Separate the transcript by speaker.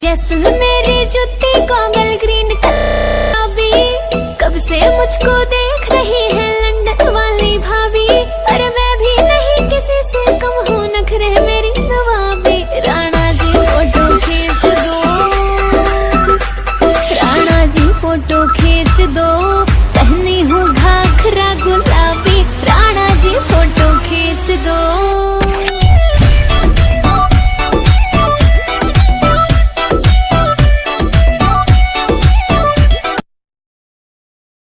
Speaker 1: कैसे मेरी जुत्ती गॉगल ग्रीन गुलाबी, कब से मुझको देख रही है लंदन वाली भाभी। पर मैं भी नहीं किसी से कम हूँ, नखरे मेरी नवाबी। राणा जी फोटो खींच दो, राणा जी फोटो खींच दो, पहनी हूँ